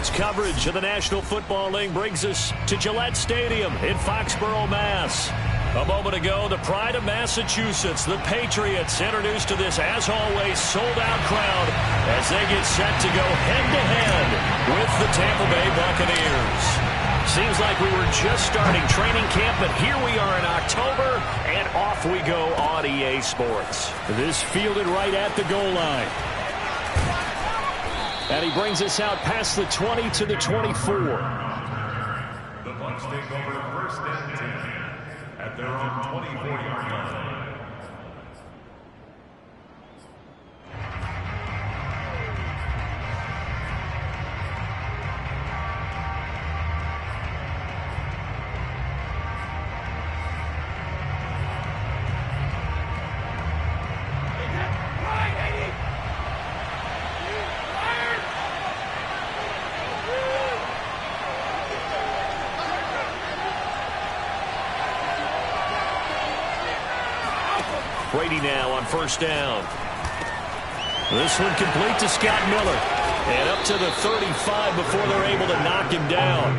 Sports coverage of the National Football League brings us to Gillette Stadium in Foxborough, Mass. A moment ago, the pride of Massachusetts, the Patriots, introduced to this, as always, sold-out crowd as they get set to go head-to-head with the Tampa Bay Buccaneers. Seems like we were just starting training camp, but here we are in October, and off we go on EA Sports. This fielded right at the goal line. And he brings us out past the 20 to the 24. The Bucs take over first and 10 at their own 24-yard line. Brady now on first down. This one complete to Scott Miller. And up to the 35 before they're able to knock him down.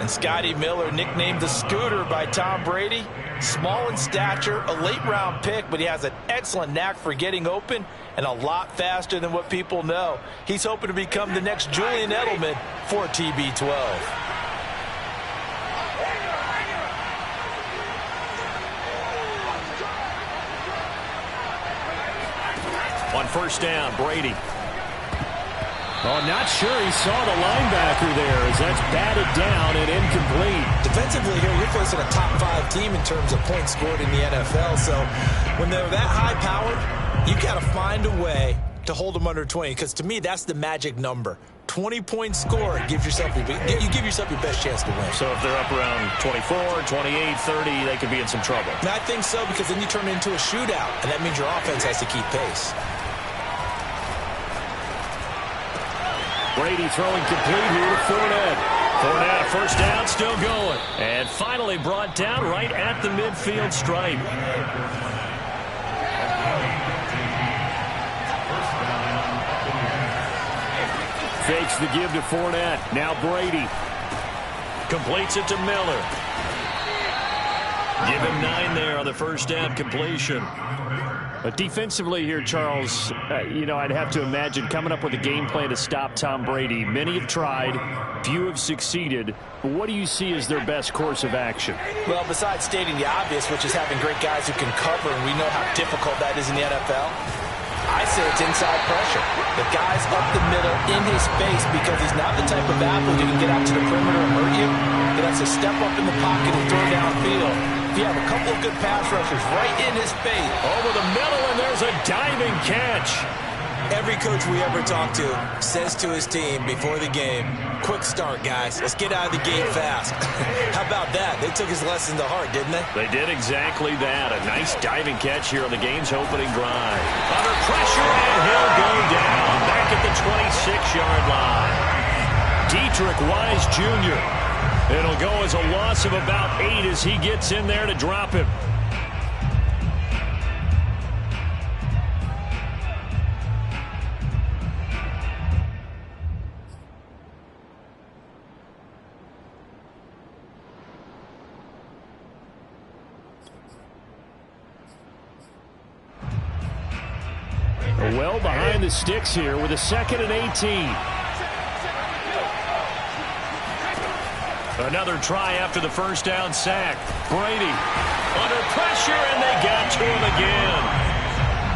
And Scotty Miller, nicknamed the Scooter by Tom Brady. Small in stature, a late-round pick, but he has an excellent knack for getting open and a lot faster than what people know. He's hoping to become the next Julian Edelman for TB12. On first down, Brady. Oh, not sure he saw the linebacker there as that's batted down and incomplete. Defensively here, you're facing a top 5 team in terms of points scored in the NFL. So when they're that high-powered, you got to find a way to hold them under 20. Because to me, that's the magic number. 20-point score gives yourself you give yourself your best chance to win. So if they're up around 24, 28, 30, they could be in some trouble. And I think so, because then you turn it into a shootout, and that means your offense has to keep pace. Brady throwing complete here to Fournette. Fournette, first down, still going. And finally brought down right at the midfield stripe. Fakes the give to Fournette. Now Brady. Completes it to Miller. Give him 9 there on the first down completion. But defensively here, Charles, I'd have to imagine coming up with a game plan to stop Tom Brady. Many have tried, few have succeeded. But what do you see as their best course of action? Well, besides stating the obvious, which is having great guys who can cover, and we know how difficult that is in the NFL, I say it's inside pressure. The guy's up the middle in his face because he's not the type of athlete who can get out to the perimeter and hurt you. He has to step up in the pocket and throw downfield. If you have a couple of good pass rushers right in his face. Over the middle, and there's a diving catch. Every coach we ever talk to says to his team before the game, quick start, guys. Let's get out of the gate fast. How about that? They took his lesson to heart, didn't they? They did exactly that. A nice diving catch here on the game's opening drive. Under pressure, and he'll go down. Back at the 26-yard line. Dietrich Wise Jr. It'll go as a loss of about 8 as he gets in there to drop him. Well behind the sticks here with a 2nd and 18. Another try after the first down sack. Brady under pressure, and they got to him again.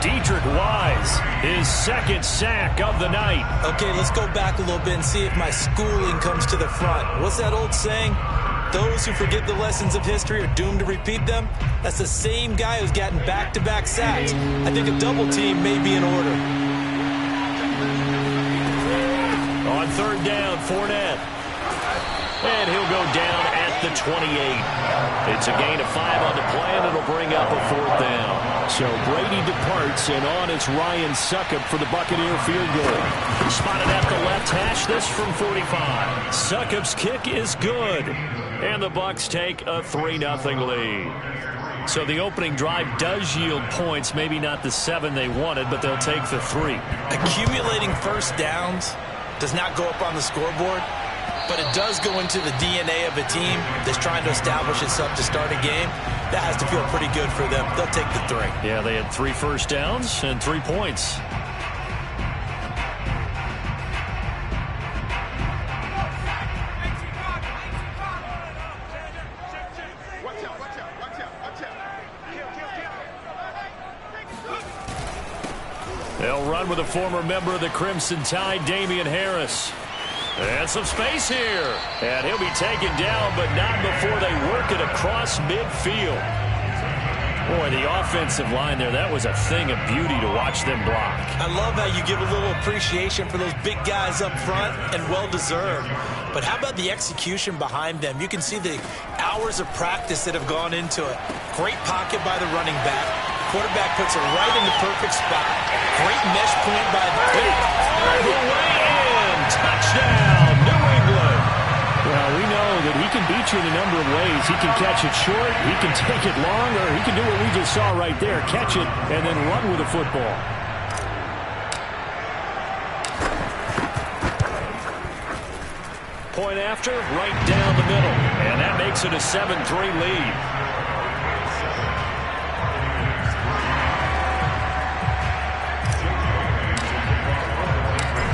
Dietrich Wise, his 2nd sack of the night. Okay, let's go back a little bit and see if my schooling comes to the front. What's that old saying? Those who forget the lessons of history are doomed to repeat them. That's the same guy who's gotten back-to-back sacks. I think a double team may be in order. On 3rd down, Fournette. And he'll go down at the 28. It's a gain of 5 on the play, and it'll bring up a 4th down. So Brady departs, and on it's Ryan Succop for the Buccaneer field goal. Spotted at the left hash, this from 45. Succop's kick is good. And the Bucs take a 3-0 lead. So the opening drive does yield points, maybe not the 7 they wanted, but they'll take the 3. Accumulating first downs does not go up on the scoreboard, but it does go into the DNA of a team that's trying to establish itself to start a game. That has to feel pretty good for them. They'll take the 3. Yeah, they had 3 first downs and 3 points. They'll run with a former member of the Crimson Tide, Damian Harris. And some space here. And he'll be taken down, but not before they work it across midfield. Boy, the offensive line there, that was a thing of beauty to watch them block. I love how you give a little appreciation for those big guys up front, and well-deserved. But how about the execution behind them? You can see the hours of practice that have gone into it. Great pocket by the running back. Quarterback puts it right in the perfect spot. Great mesh point by the pick. All the way in. Touchdown, New England. Well, we know that he can beat you in a number of ways. He can catch it short, he can take it long, or he can do what we just saw right there, catch it and then run with the football. Point after, right down the middle. And that makes it a 7-3 lead.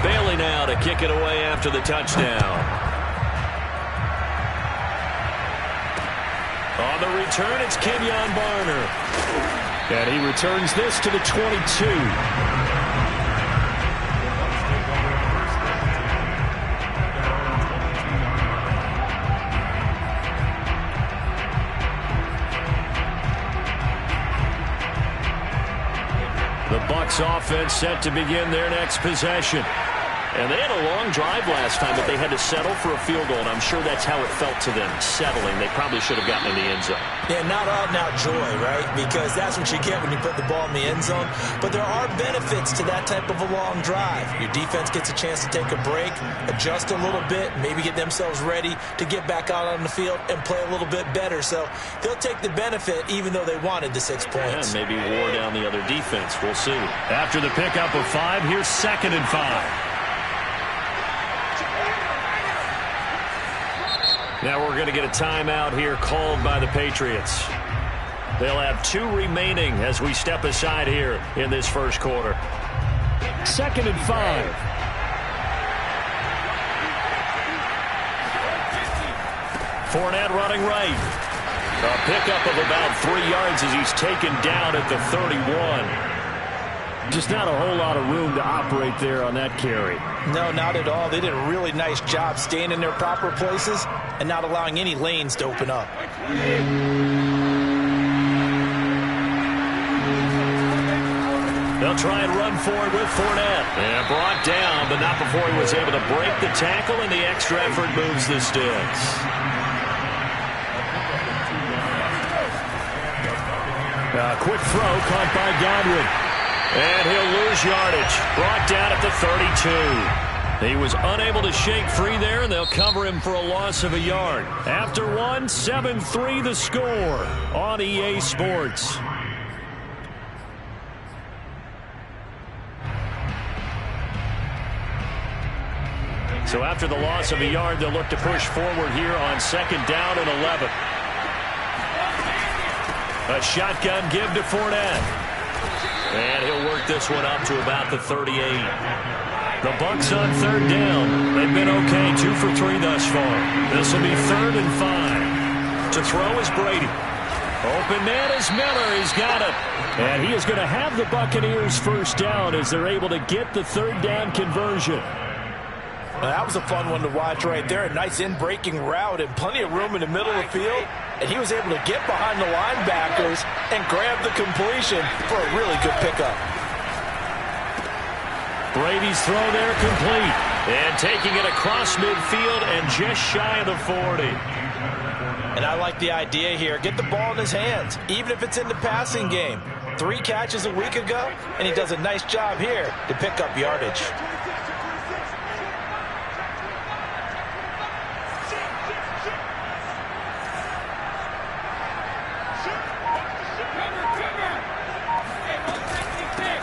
Bailey now to kick it away after the touchdown. On the return, it's Kenyon Barner. And he returns this to the 22. The Bucs offense set to begin their next possession. And they had a long drive last time, but they had to settle for a field goal, and I'm sure that's how it felt to them, settling. They probably should have gotten in the end zone. Yeah, not out-and-out joy, right? Because that's what you get when you put the ball in the end zone. But there are benefits to that type of a long drive. Your defense gets a chance to take a break, adjust a little bit, maybe get themselves ready to get back out on the field and play a little bit better. So they'll take the benefit even though they wanted the 6 points. Yeah, maybe wore down the other defense. We'll see. After the pickup of 5, here's 2nd and 5. Now we're going to get a timeout here called by the Patriots. They'll have 2 remaining as we step aside here in this first quarter. 2nd and 5. Fournette running right. A pickup of about 3 yards as he's taken down at the 31. Just not a whole lot of room to operate there on that carry. No, not at all. They did a really nice job staying in their proper places and not allowing any lanes to open up. They'll try and run forward with Fournette. And brought down, but not before he was able to break the tackle, and the extra effort moves the sticks. A quick throw caught by Godwin. And he'll lose yardage. Brought down at the 32. He was unable to shake free there, and they'll cover him for a loss of a yard. After 1, 7-3 the score on EA Sports. So after the loss of a yard, they'll look to push forward here on 2nd down and 11. A shotgun give to Fournette. And he'll work this one up to about the 38. The Bucs on 3rd down. They've been okay, 2 for 3 thus far. This will be 3rd and 5. To throw is Brady. Open man is Miller. He's got it. And he is going to have the Buccaneers first down as they're able to get the 3rd down conversion. Well, that was a fun one to watch right there. A nice in-breaking route and plenty of room in the middle of the field. And he was able to get behind the linebackers and grab the completion for a really good pickup. Brady's throw there complete. And taking it across midfield and just shy of the 40. And I like the idea here. Get the ball in his hands, even if it's in the passing game. 3 catches a week ago, and he does a nice job here to pick up yardage.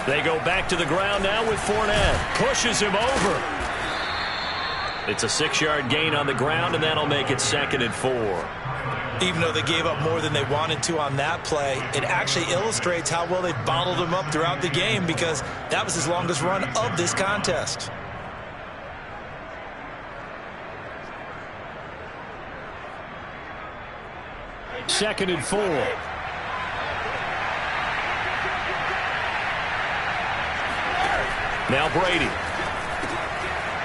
They go back to the ground now with Fournette. Pushes him over. It's a 6-yard gain on the ground, and that'll make it 2nd and 4. Even though they gave up more than they wanted to on that play, it actually illustrates how well they bottled them up throughout the game, because that was his longest run of this contest. Second and 4. Now Brady.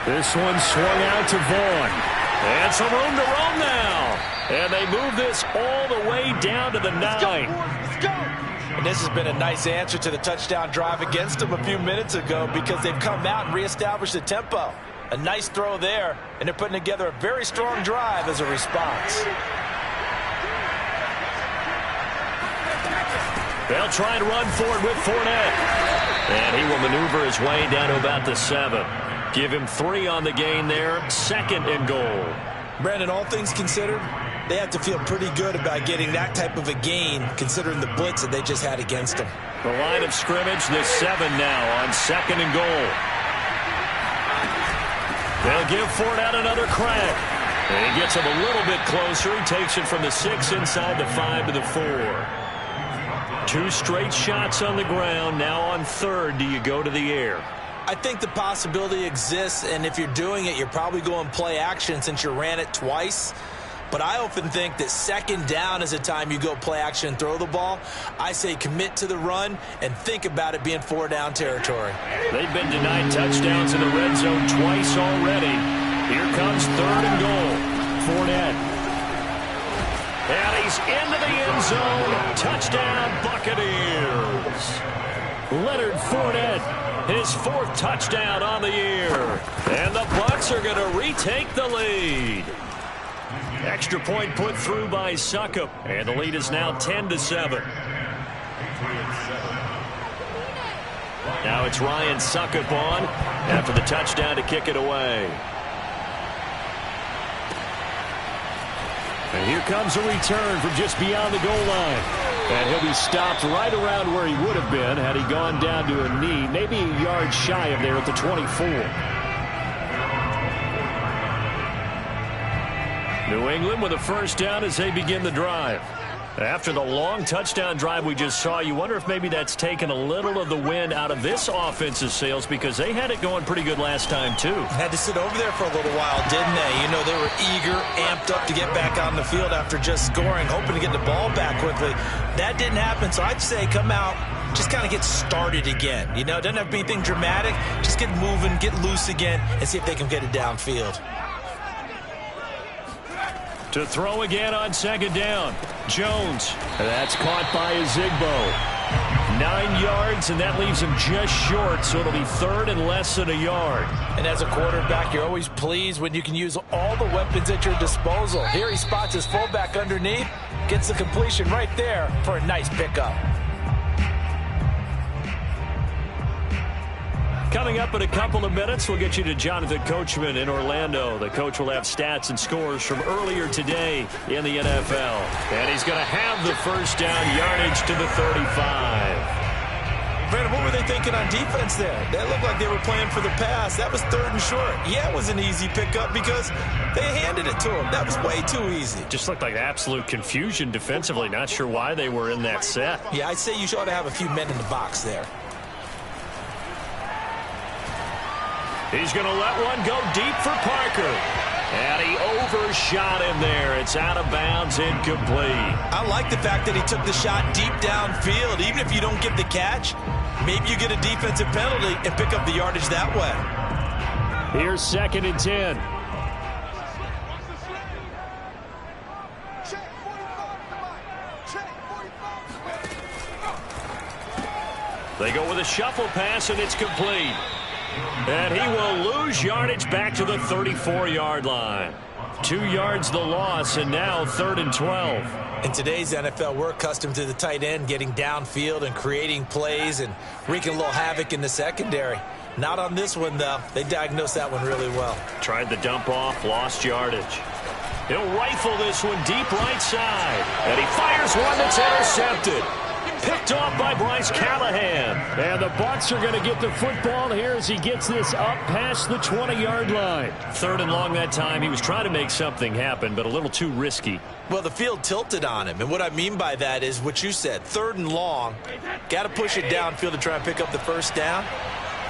This one swung out to Vaughn. And some room to roam now. And they move this all the way down to the 9. Let's go. And this has been a nice answer to the touchdown drive against them a few minutes ago, because they've come out and reestablished the tempo. A nice throw there, and they're putting together a very strong drive as a response. They'll try and run for it with Fournette. And he will maneuver his way down to about the 7. Give him 3 on the gain there. 2nd and goal. Brandon, all things considered, they have to feel pretty good about getting that type of a gain, considering the blitz that they just had against them. The line of scrimmage, the 7 now on 2nd and goal. They'll give Fournette another crack. And he gets him a little bit closer. He takes it from the 6 inside the 5 to the 4. 2 straight shots on the ground. Now on 3rd, do you go to the air? I think the possibility exists, and if you're doing it, you're probably going play action since you ran it twice. But I often think that 2nd down is a time you go play action and throw the ball. I say commit to the run and think about it being 4-down territory. They've been denied touchdowns in the red zone twice already. Here comes 3rd and goal. Fournette. And he's into the end zone. Touchdown, Buccaneers. Leonard Fournette, his 4th touchdown on the year. And the Bucs are going to retake the lead. Extra point put through by Succop. And the lead is now 10-7. Now it's Ryan Succop on after the touchdown to kick it away. And here comes a return from just beyond the goal line. And he'll be stopped right around where he would have been had he gone down to a knee, maybe a yard shy of there at the 24. New England with a 1st down as they begin the drive. After the long touchdown drive we just saw, you wonder if maybe that's taken a little of the wind out of this offensive sails, because they had it going pretty good last time too. Had to sit over there for a little while, didn't they? You know, they were eager, amped up to get back on the field after just scoring, hoping to get the ball back quickly. That didn't happen, so I'd say come out, just kind of get started again. You know, it doesn't have to be anything dramatic. Just get moving, get loose again, and see if they can get it downfield. To throw again on 2nd down. Jones. That's caught by Ezigbo. 9 yards, and that leaves him just short, so it'll be 3rd and less than a yard. And as a quarterback, you're always pleased when you can use all the weapons at your disposal. Here he spots his fullback underneath, gets the completion right there for a nice pickup. Coming up in a couple of minutes, we'll get you to Jonathan Coachman in Orlando. The coach will have stats and scores from earlier today in the NFL. And he's going to have the 1st down, yardage to the 35. Brandon, what were they thinking on defense there? That looked like they were playing for the pass. That was 3rd and short. Yeah, it was an easy pickup because they handed it to him. That was way too easy. Just looked like absolute confusion defensively. Not sure why they were in that set. Yeah, I'd say you ought to have a few men in the box there. He's going to let one go deep for Parker. And he overshot him there. It's out of bounds, incomplete. I like the fact that he took the shot deep downfield. Even if you don't get the catch, maybe you get a defensive penalty and pick up the yardage that way. Here's 2nd and 10. They go with a shuffle pass, and it's complete. And he will lose yardage back to the 34-yard line. 2 yards the loss, and now 3rd and 12. In today's NFL, we're accustomed to the tight end getting downfield and creating plays and wreaking a little havoc in the secondary. Not on this one, though. They diagnosed that one really well. Tried the dump off, lost yardage. He'll rifle this one deep right side. And he fires one that's intercepted. Picked off by Bryce Callahan. And the Bucs are going to get the football here as he gets this up past the 20-yard line. 3rd and long that time. He was trying to make something happen, but a little too risky. Well, the field tilted on him, and what I mean by that is what you said. 3rd and long, got to push it downfield to try and pick up the first down.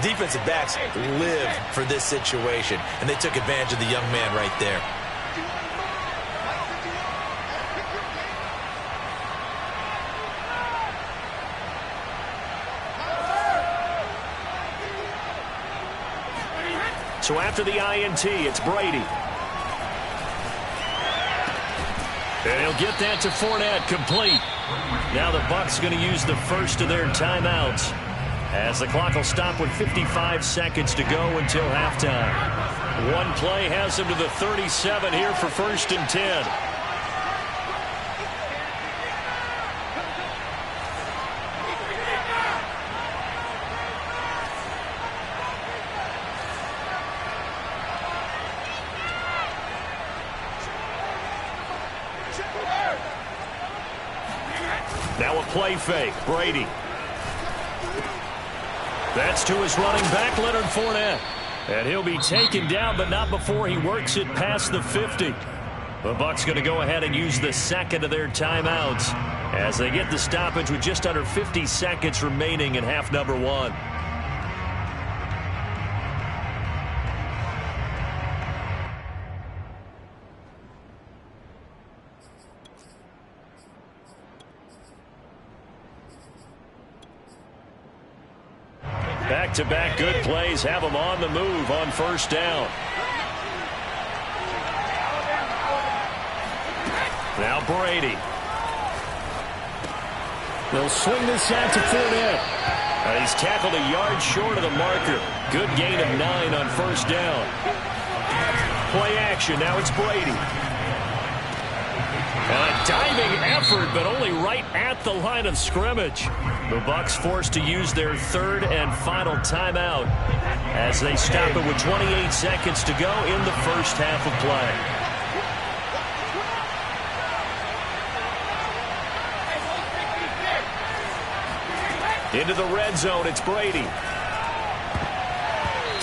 Defensive backs live for this situation, and they took advantage of the young man right there. So after the INT, it's Brady. And he'll get that to Fournette, complete. Now the Bucs going to use the first of their timeouts, as the clock will stop with 55 seconds to go until halftime. One play has them to the 37 here for 1st and 10. Now a play fake. Brady. That's to his running back, Leonard Fournette. And he'll be taken down, but not before he works it past the 50. The Bucs going to go ahead and use the second of their timeouts as they get the stoppage with just under 50 seconds remaining in half number 1. Back-to-back good plays have them on the move on 1st down. Now Brady. They'll swing this out to Fournette. He's tackled a yard short of the marker. Good gain of 9 on 1st down. Play action. Now it's Brady. A diving effort, but only right at the line of scrimmage. The Bucs forced to use their 3rd and final timeout as they stop it with 28 seconds to go in the first half of play. Into the red zone, it's Brady.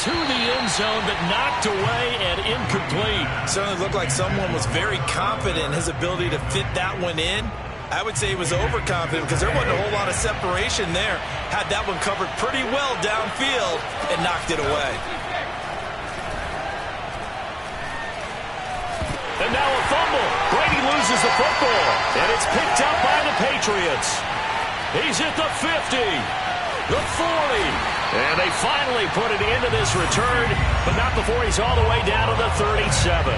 To the end zone, but knocked away and incomplete. Certainly looked like someone was very confident in his ability to fit that one in. I would say he was overconfident because there wasn't a whole lot of separation there. Had that one covered pretty well downfield and knocked it away. And now a fumble. Brady loses the football, and it's picked up by the Patriots. He's at the 50, the 40. And they finally put it into this return, but not before he's all the way down to the 37.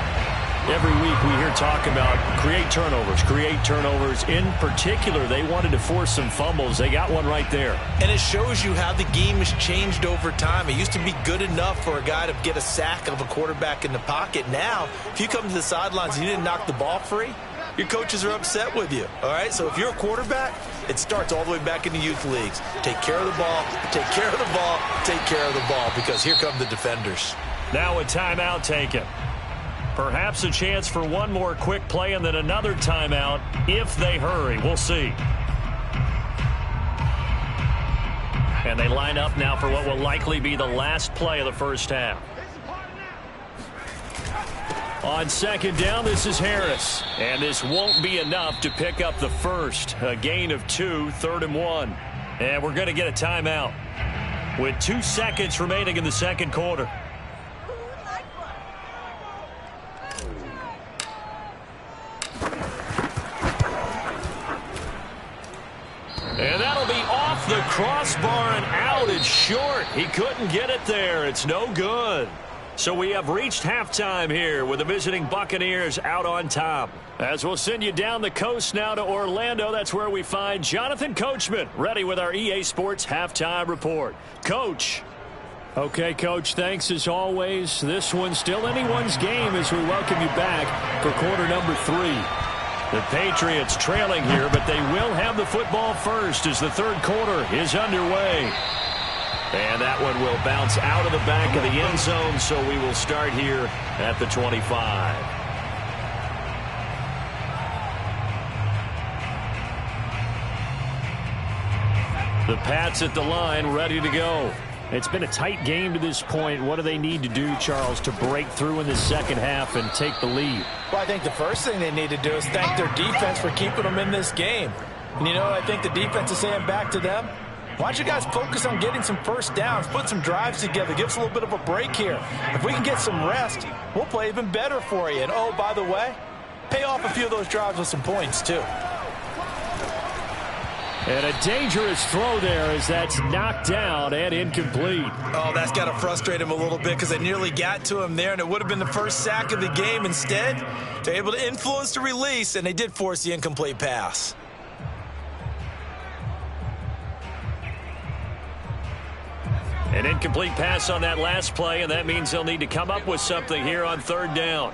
Every week we hear talk about create turnovers. In particular, they wanted to force some fumbles. They got one right there. And it shows you how the game has changed over time. It used to be good enough for a guy to get a sack of a quarterback in the pocket. Now, if you come to the sidelines and you didn't knock the ball free, your coaches are upset with you. All right, so if you're a quarterback, it starts all the way back in the youth leagues. Take care of the ball, take care of the ball, take care of the ball, because here come the defenders. Now a timeout taken. Perhaps a chance for one more quick play and then another timeout if they hurry. We'll see. And they line up now for what will likely be the last play of the first half. On 2nd down, this is Harris. And this won't be enough to pick up the first. A gain of 2, 3rd and 1. And we're going to get a timeout with 2 seconds remaining in the second quarter. And that'll be off the crossbar and out. It's short. He couldn't get it there. It's no good. So we have reached halftime here with the visiting Buccaneers out on top. As we'll send you down the coast now to Orlando, that's where we find Jonathan Coachman ready with our EA Sports Halftime Report. Coach. Okay, Coach, thanks as always. This one's still anyone's game as we welcome you back for quarter number 3. The Patriots trailing here, but they will have the football first as the third quarter is underway. And that one will bounce out of the back of the end zone, so we will start here at the 25. The Pats at the line, ready to go. It's been a tight game to this point. What do they need to do, Charles, to break through in the second half and take the lead? Well, I think the first thing they need to do is thank their defense for keeping them in this game. And, you know, I think the defense is saying back to them, why don't you guys focus on getting some first downs, put some drives together, give us a little bit of a break here. If we can get some rest, we'll play even better for you. And, oh, by the way, pay off a few of those drives with some points, too. And a dangerous throw there as that's knocked down and incomplete. Oh, that's got to frustrate him a little bit because they nearly got to him there, and it would have been the first sack of the game. Instead, they're able to influence the release, and they did force the incomplete pass. An incomplete pass on that last play, and that means they'll need to come up with something here on third down.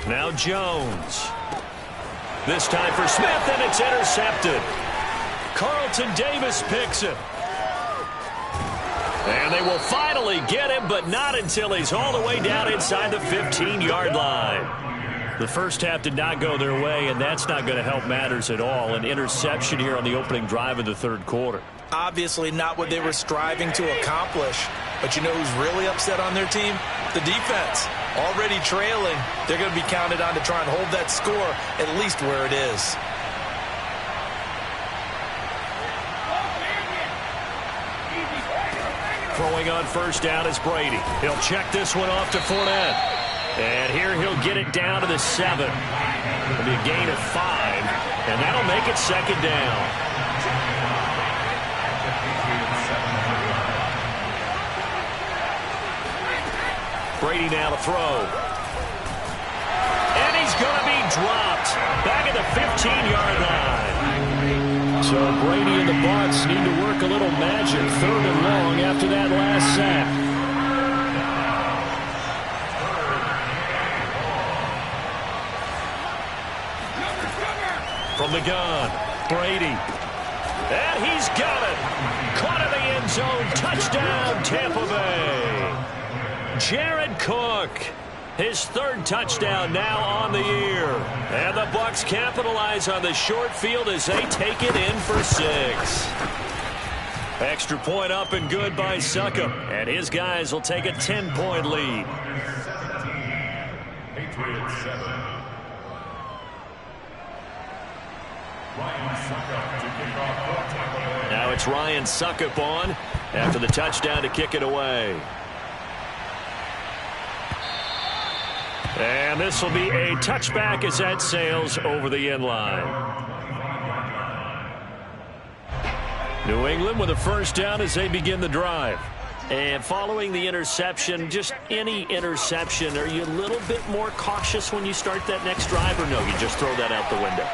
Now Jones. This time for Smith, and it's intercepted. Carlton Davis picks it. And they will finally get him, but not until he's all the way down inside the 15-yard line. The first half did not go their way, and that's not going to help matters at all. An interception here on the opening drive of the third quarter. Obviously not what they were striving to accomplish. But you know who's really upset on their team? The defense. Already trailing, they're going to be counted on to try and hold that score at least where it is. Throwing on first down is Brady. He'll check this one off to Fournette. And here he'll get it down to the 7. It'll be a gain of 5, and that'll make it second down. Brady now to throw. And he's going to be dropped. Back at the 15-yard line. So Brady and the Bucs need to work a little magic. Third and long after that last sack. From the gun, Brady. And he's got it. Caught in the end zone. Touchdown, Tampa Bay. Jared Cook, his third touchdown now on the year. And the Bucs capitalize on the short field as they take it in for 6. Extra point up and good by Succop. And his guys will take a 10-point lead. 17, Patriots 7. Ryan Succop to kick off for Tampa Bay. Now it's Ryan Succop on after the touchdown to kick it away. And this will be a touchback as that sails over the end line. New England with a first down as they begin the drive. And following the interception, just any interception, are you a little bit more cautious when you start that next drive, or no, you just throw that out the window?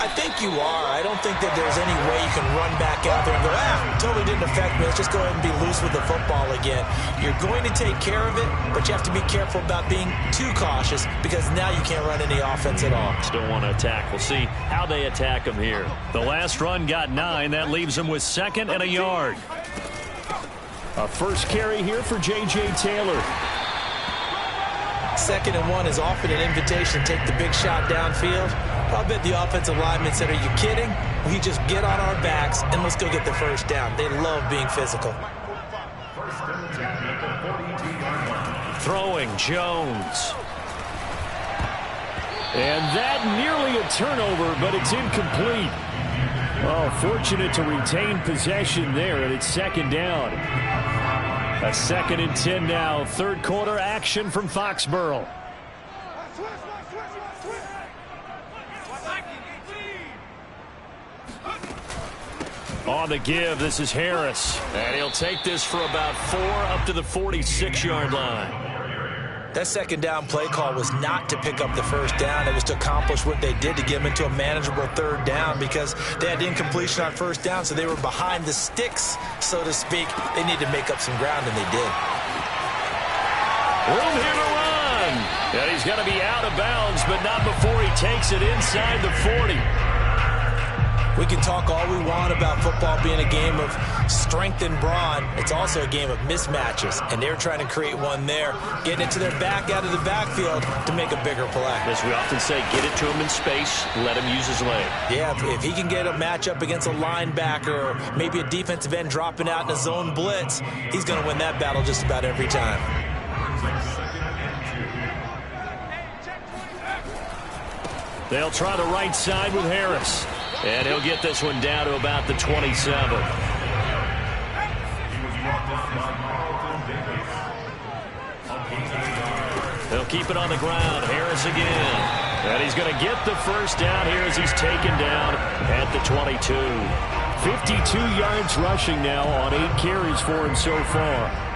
I think you are. I don't think that there's any way you can run back out there and go, totally didn't affect me. Let's just go ahead and be loose with the football again. You're going to take care of it, but you have to be careful about being too cautious because now you can't run any offense at all. Still want to attack. We'll see how they attack them here. The last run got 9. That leaves them with 2nd and a yard. A first carry here for J.J. Taylor. 2nd and 1 is often an invitation to take the big shot downfield. I'll bet the offensive lineman said, are you kidding? We just get on our backs and let's go get the first down. They love being physical. Throwing Jones. And that nearly a turnover, but it's incomplete. Oh, fortunate to retain possession there, and it's second down. A 2nd and 10 now. Third quarter action from Foxborough. On the give, this is Harris. And he'll take this for about 4 up to the 46-yard line. That second down play call was not to pick up the first down. It was to accomplish what they did to get them into a manageable third down because they had incompletion on first down, so they were behind the sticks, so to speak. They needed to make up some ground, and they did. Room here to run. And he's going to be out of bounds, but not before he takes it inside the 40. We can talk all we want about football being a game of strength and brawn. It's also a game of mismatches, and they're trying to create one there, getting it to their back out of the backfield to make a bigger play. As we often say, get it to him in space, let him use his leg. Yeah, if he can get a matchup against a linebacker or maybe a defensive end dropping out in a zone blitz, he's going to win that battle just about every time. They'll try the right side with Harris. And he'll get this one down to about the 27. They'll keep it on the ground. Harris again. And he's going to get the first down here as he's taken down at the 22. 52 yards rushing now on 8 carries for him so far.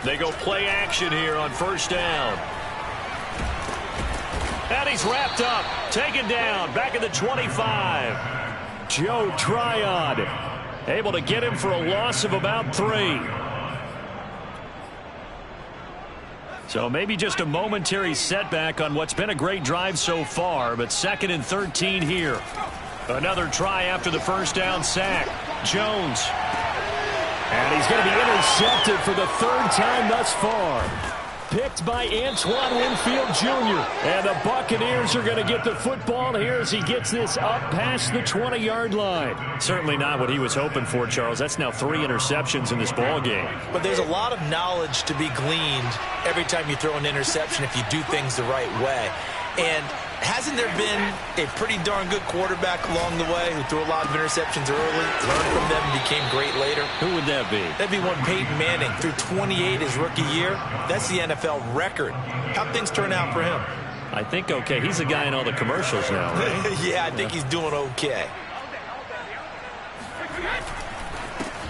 They go play action here on first down. And he's wrapped up, taken down, back at the 25. Joe Tryon able to get him for a loss of about 3. So maybe just a momentary setback on what's been a great drive so far, but 2nd and 13 here. Another try after the first down sack. Jones. And he's going to be intercepted for the 3rd time thus far. Picked by Antoine Winfield Jr. And the Buccaneers are going to get the football here as he gets this up past the 20-yard line. Certainly not what he was hoping for, Charles. That's now 3 interceptions in this ball game. But there's a lot of knowledge to be gleaned every time you throw an interception if you do things the right way. And hasn't there been a pretty darn good quarterback along the way who threw a lot of interceptions early, learned from them, and became great later? Who would that be? That'd be one Peyton Manning. Threw 28 his rookie year. That's the NFL record. How'd things turn out for him? I think okay. He's a guy in all the commercials now, right? Yeah, I think he's doing okay.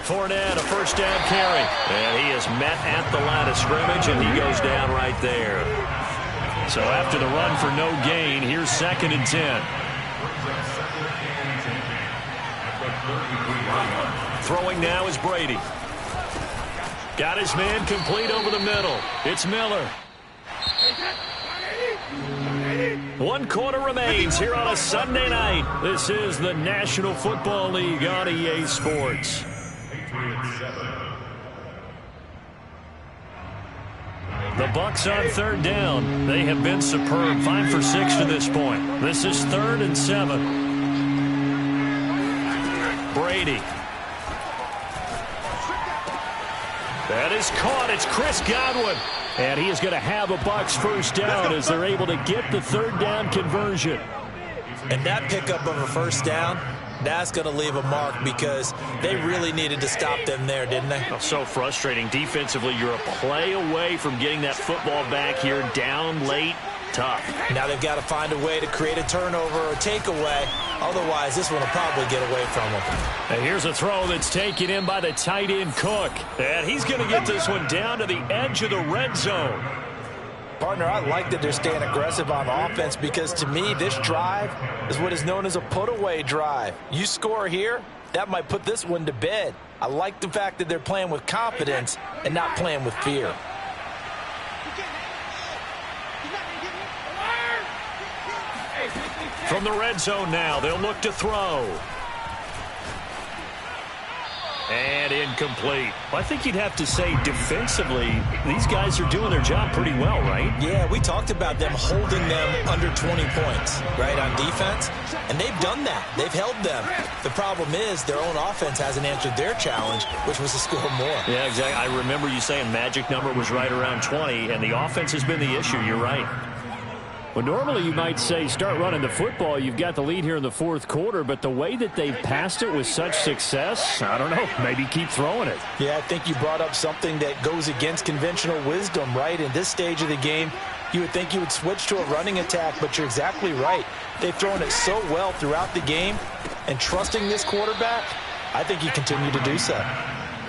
Fournette, a first down carry. And he is met at the line of scrimmage, and he goes down right there. So after the run for no gain, here's 2nd and 10. Throwing now is Brady. Got his man complete over the middle. It's Miller. 1 quarter remains here on a Sunday night. This is the National Football League on EA Sports. The Bucs on 3rd down. They have been superb. 5 for 6 to this point. This is 3rd and 7. Brady. That is caught. It's Chris Godwin. And he is going to have a Bucs first down as they're able to get the 3rd down conversion. And that pickup of a first down, that's going to leave a mark because they really needed to stop them there, didn't they? Oh, so frustrating. Defensively, you're a play away from getting that football back here down late. Tough. Now they've got to find a way to create a turnover or takeaway. Otherwise, this one will probably get away from them. And here's a throw that's taken in by the tight end Cook. And he's going to get this one down to the edge of the red zone. Partner, I like that they're staying aggressive on offense because to me, this drive is what is known as a put-away drive. You score here, that might put this one to bed. I like the fact that they're playing with confidence and not playing with fear. From the red zone now, they'll look to throw. And incomplete. Well, I think you'd have to say defensively, these guys are doing their job pretty well, right? Yeah, we talked about them holding them under 20 points, right, on defense. And they've done that. They've held them. The problem is their own offense hasn't answered their challenge, which was to score more. Yeah, exactly. I remember you saying magic number was right around 20, and the offense has been the issue. You're right. Well, normally you might say start running the football. You've got the lead here in the 4th quarter, but the way that they've passed it with such success, I don't know, maybe keep throwing it. Yeah, I think you brought up something that goes against conventional wisdom, right? In this stage of the game, you would think you would switch to a running attack, but you're exactly right. They've thrown it so well throughout the game, and trusting this quarterback, I think you continue to do so.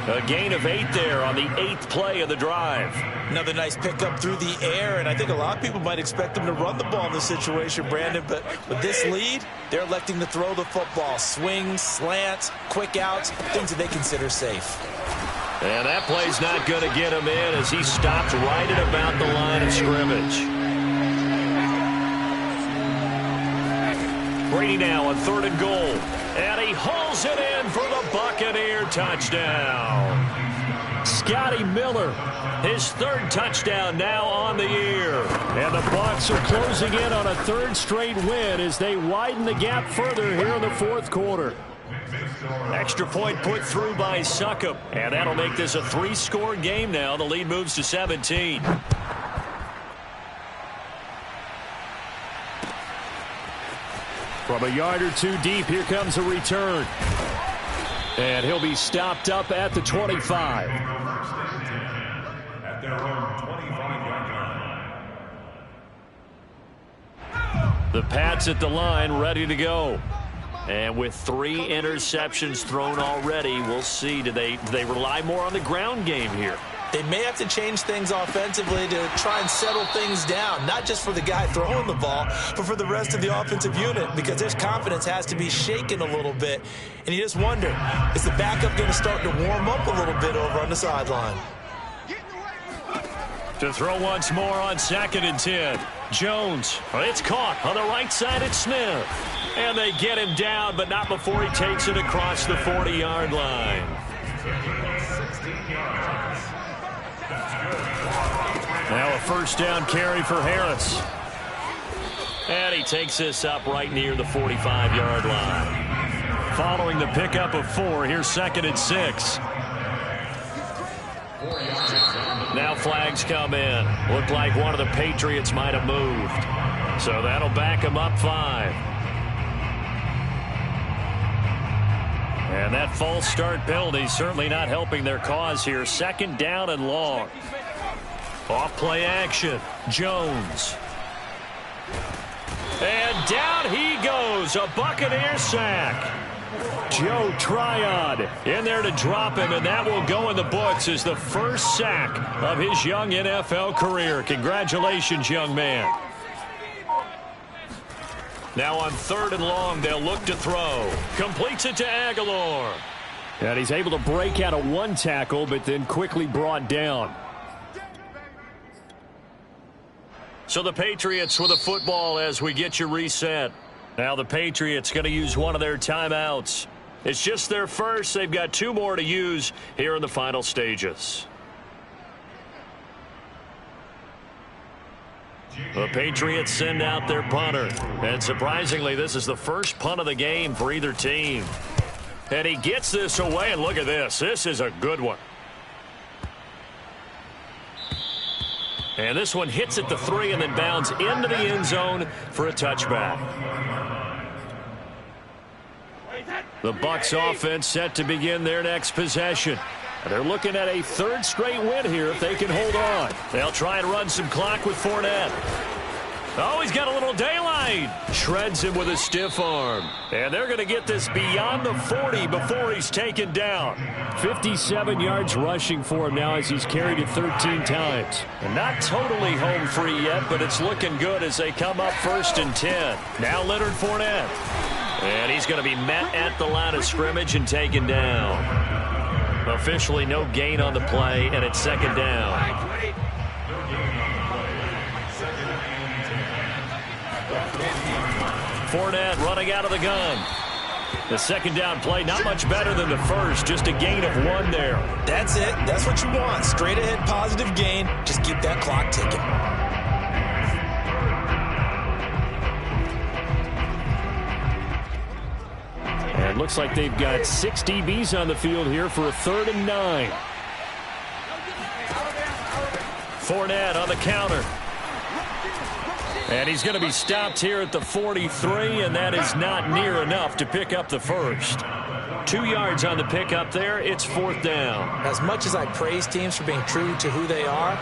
A gain of 8 there on the 8th play of the drive. Another nice pickup through the air, and I think a lot of people might expect them to run the ball in this situation, Brandon, but with this lead, they're electing to throw the football. Swings, slants, quick outs, things that they consider safe. And that play's not going to get him in as he stopped right at about the line of scrimmage. Brady now on 3rd and goal. And he hauls it in for the Buccaneer touchdown. Scotty Miller, his 3rd touchdown now on the year. And the Bucs are closing in on a 3rd straight win as they widen the gap further here in the 4th quarter. Extra point put through by Succop. And that'll make this a 3-score game now. The lead moves to 17. From a yard or two deep, here comes a return. And he'll be stopped up at the 25. At their own 25-yard line. The Pats at the line, ready to go. And with 3 interceptions thrown already, we'll see. Do they rely more on the ground game here? They may have to change things offensively to try and settle things down, not just for the guy throwing the ball, but for the rest of the offensive unit, because his confidence has to be shaken a little bit. And you just wonder, is the backup going to start to warm up a little bit over on the sideline? To throw once more on 2nd and 10. Jones, it's caught on the right side at Smith. And they get him down, but not before he takes it across the 40-yard line. Now a 1st down carry for Harris. And he takes this up right near the 45-yard line. Following the pickup of 4, here's 2nd and 6. Now flags come in. Looked like one of the Patriots might have moved. So that'll back him up 5. And that false start penalty certainly not helping their cause here. 2nd down and long. Off play action. Jones. And down he goes. A Buccaneer sack. Joe Tryon in there to drop him, and that will go in the books as the first sack of his young NFL career. Congratulations, young man. Now on 3rd and long, they'll look to throw. Completes it to Aguilar. And he's able to break out of 1 tackle, but then quickly brought down. So the Patriots with the football as we get you reset. Now the Patriots going to use one of their timeouts. It's just their first. They've got 2 more to use here in the final stages. The Patriots send out their punter. And surprisingly, this is the first punt of the game for either team. And he gets this away, and look at this. This is a good one. And this one hits at the 3 and then bounds into the end zone for a touchback. The Bucs offense set to begin their next possession. They're looking at a 3rd straight win here if they can hold on. They'll try and run some clock with Fournette. Oh, he's got a little daylight. Shreds him with a stiff arm. And they're going to get this beyond the 40 before he's taken down. 57 yards rushing for him now as he's carried it 13 times. And not totally home free yet, but it's looking good as they come up 1st and 10. Now Leonard Fournette. And he's going to be met at the line of scrimmage and taken down. Officially no gain on the play, and it's 2nd down. Fournette running out of the gun. The 2nd down play, not much better than the first, just a gain of 1 there. That's it. That's what you want. Straight ahead positive gain. Just keep that clock ticking. And it looks like they've got 6 DBs on the field here for a 3rd and 9. Fournette on the counter. And he's going to be stopped here at the 43, and that is not near enough to pick up the first. 2 yards on the pickup there. It's 4th down. As much as I praise teams for being true to who they are,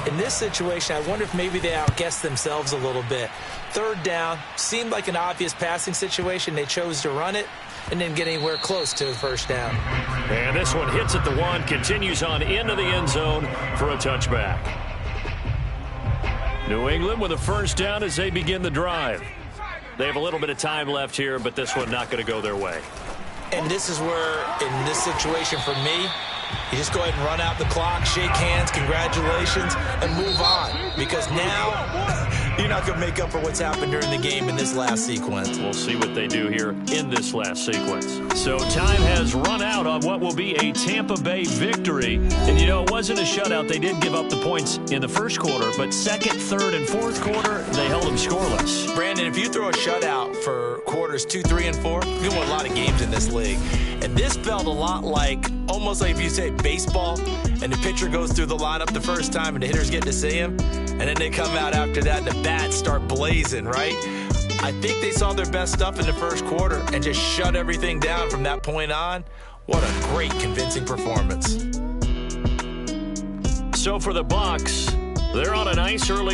in this situation, I wonder if maybe they outguessed themselves a little bit. 3rd down, seemed like an obvious passing situation. They chose to run it and didn't get anywhere close to the 1st down. And this one hits at the 1, continues on into the end zone for a touchback. New England with a 1st down as they begin the drive. They have a little bit of time left here, but this one not going to go their way. And this is where, in this situation for me, You just go ahead and run out the clock, shake hands, congratulations, and move on. Because now you're not going to make up for what's happened during the game in this last sequence. We'll see what they do here in this last sequence. So time has run out on what will be a Tampa Bay victory. And, you know, it wasn't a shutout. They did give up the points in the first quarter, but second, third, and fourth quarter, they held them scoreless. Brandon, if you throw a shutout for quarters 2, 3, and 4, you win a lot of games in this league. And this felt a lot like, almost like if you say baseball, and the pitcher goes through the lineup the first time and the hitters get to see him, and then they come out after that and the bats start blazing, right? I think they saw their best stuff in the first quarter and just shut everything down from that point on. What a great, convincing performance. So for the Bucs, they're on a nice early